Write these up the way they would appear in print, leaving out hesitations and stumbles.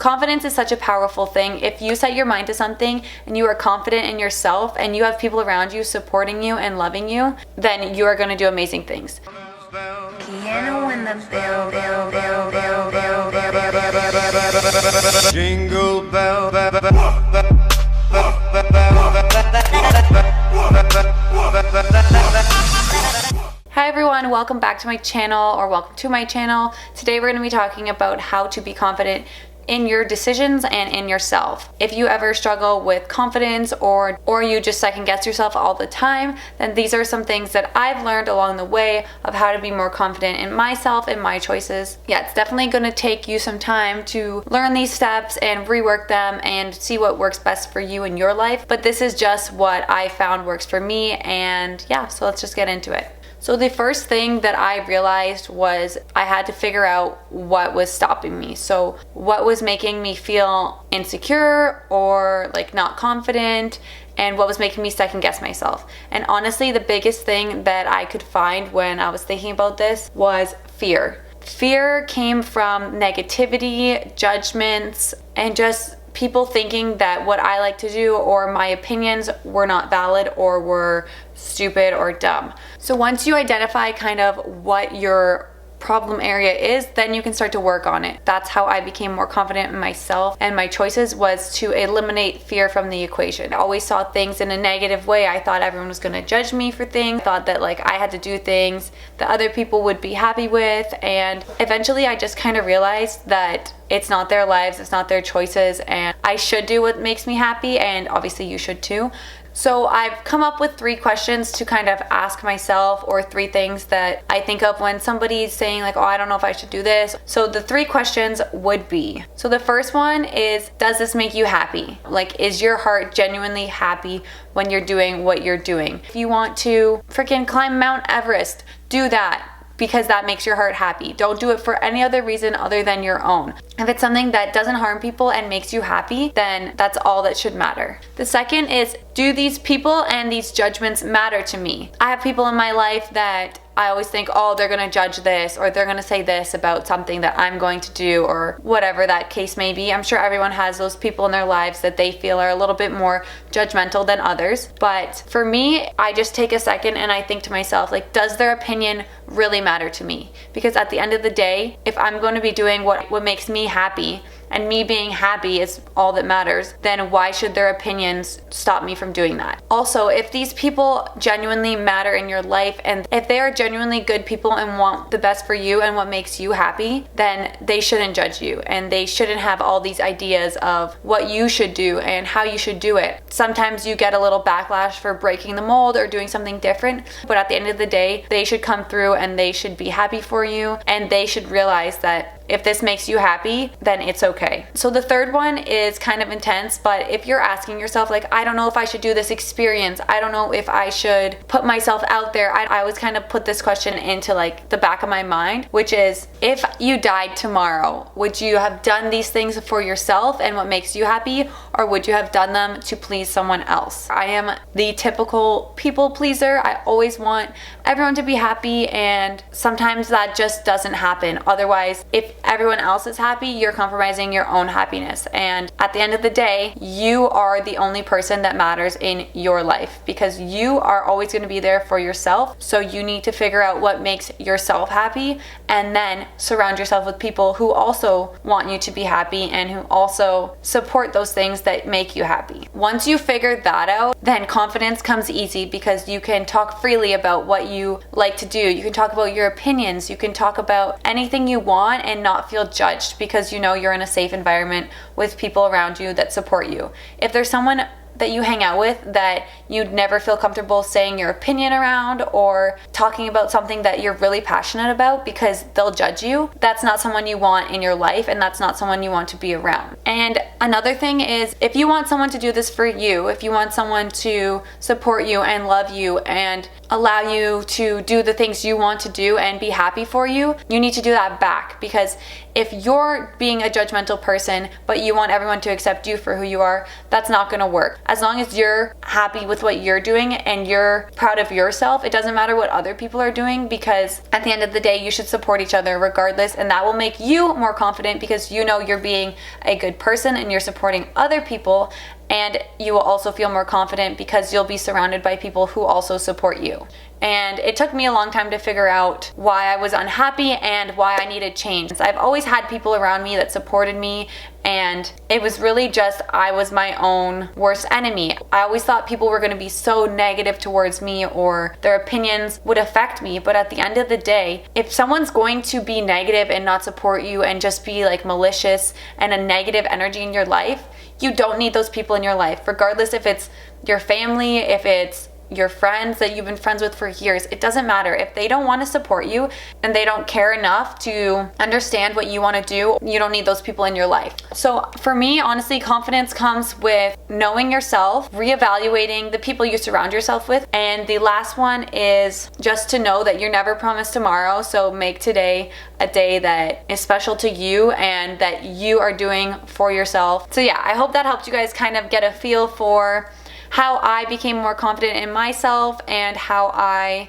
Confidence is such a powerful thing. If you set your mind to something and you are confident in yourself and you have people around you supporting you and loving you, then you are going to do amazing things. Piano in the bell, bell, bell, bell, bell, bell, bell. Jingle bell, Hi everyone, welcome back to my channel, or welcome to my channel. Today we're going to be talking about how to be confident in your decisions and in yourself. If you ever struggle with confidence or you just second guess yourself all the time, then these are some things that I've learned along the way of how to be more confident in myself and my choices. Yeah, it's definitely going to take you some time to learn these steps and rework them and see what works best for you in your life, but this is just what I found works for me. And yeah, so let's just get into it. So the first thing that I realized was I had to figure out what was stopping me. So what was making me feel insecure or like not confident, and what was making me second guess myself. And honestly, the biggest thing that I could find when I was thinking about this was fear. Fear came from negativity, judgments, and just people thinking that what I like to do or my opinions were not valid or were stupid or dumb. So once you identify kind of what your problem area is, then you can start to work on it. That's how I became more confident in myself and my choices, was to eliminate fear from the equation. I always saw things in a negative way. I thought everyone was going to judge me for things. I thought that like I had to do things that other people would be happy with, and eventually I just kind of realized that it's not their lives, it's not their choices, and I should do what makes me happy, and obviously you should too. So I've come up with 3 questions to kind of ask myself, or 3 things that I think of when somebody's saying like, oh, I don't know if I should do this. So the 3 questions would be, so the first one is, does this make you happy? Like, is your heart genuinely happy when you're doing what you're doing? If you want to freaking climb Mount Everest, do that, because that makes your heart happy. Don't do it for any other reason other than your own. If it's something that doesn't harm people and makes you happy, then that's all that should matter. The second is, do these people and these judgments matter to me? I have people in my life that I always think, oh, they're gonna judge this, or they're gonna say this about something that I'm going to do, or whatever that case may be. I'm sure everyone has those people in their lives that they feel are a little bit more judgmental than others. But for me, I just take a second and I think to myself, like, does their opinion really matter to me? Because at the end of the day, if I'm going to be doing what makes me happy, and me being happy is all that matters, then why should their opinions stop me from doing that? Also, if these people genuinely matter in your life, and if they are genuinely good people and want the best for you and what makes you happy, then they shouldn't judge you, and they shouldn't have all these ideas of what you should do and how you should do it. Sometimes you get a little backlash for breaking the mold or doing something different, but at the end of the day, they should come through and they should be happy for you, and they should realize that if this makes you happy, then it's okay. So the third one is kind of intense, but if you're asking yourself like, I don't know if I should do this experience, I don't know if I should put myself out there, I always kind of put this question into like the back of my mind, which is, if you died tomorrow, would you have done these things for yourself and what makes you happy, or would you have done them to please someone else? I am the typical people pleaser. I always want everyone to be happy, and sometimes that just doesn't happen. Otherwise, if everyone else is happy, you're compromising your own happiness. And at the end of the day, you are the only person that matters in your life, because you are always going to be there for yourself. So you need to figure out what makes yourself happy, and then surround yourself with people who also want you to be happy and who also support those things that make you happy. Once you figure that out, then confidence comes easy, because you can talk freely about what you like to do. You can talk about your opinions. You can talk about anything you want and not feel judged, because you know you're in a safe environment with people around you that support you. If there's someone that you hang out with that you'd never feel comfortable saying your opinion around or talking about something that you're really passionate about because they'll judge you, that's not someone you want in your life, and that's not someone you want to be around. And another thing is, if you want someone to do this for you, if you want someone to support you and love you and allow you to do the things you want to do and be happy for you, you need to do that back. Because if you're being a judgmental person but you want everyone to accept you for who you are, that's not going to work. As long as you're happy with what you're doing and you're proud of yourself, it doesn't matter what other people are doing, because at the end of the day, you should support each other regardless, and that will make you more confident because you know you're being a good good person and you're supporting other people, and you will also feel more confident because you'll be surrounded by people who also support you. And it took me a long time to figure out why I was unhappy and why I needed change. I've always had people around me that supported me, and it was really just I was my own worst enemy. I always thought people were going to be so negative towards me or their opinions would affect me, but at the end of the day, if someone's going to be negative and not support you and just be like malicious and a negative energy in your life, you don't need those people in your life, regardless if it's your family, if it's your friends that you've been friends with for years. It doesn't matter. If they don't want to support you and they don't care enough to understand what you want to do, you don't need those people in your life. So for me, honestly, confidence comes with knowing yourself, reevaluating the people you surround yourself with, and the last one is just to know that you're never promised tomorrow. So make today a day that is special to you and that you are doing for yourself. So yeah, I hope that helped you guys kind of get a feel for how I became more confident in myself and how I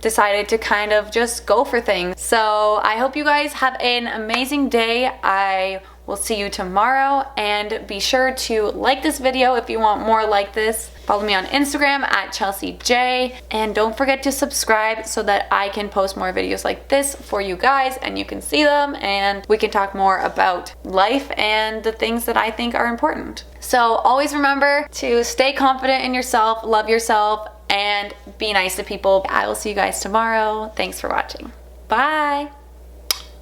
decided to kind of just go for things. So I hope you guys have an amazing day. I will see you tomorrow, and be sure to like this video if you want more like this. Follow me on Instagram at ChelseaJ, and don't forget to subscribe so that I can post more videos like this for you guys and you can see them and we can talk more about life and the things that I think are important. So always remember to stay confident in yourself, love yourself, and be nice to people. I will see you guys tomorrow. Thanks for watching. Bye.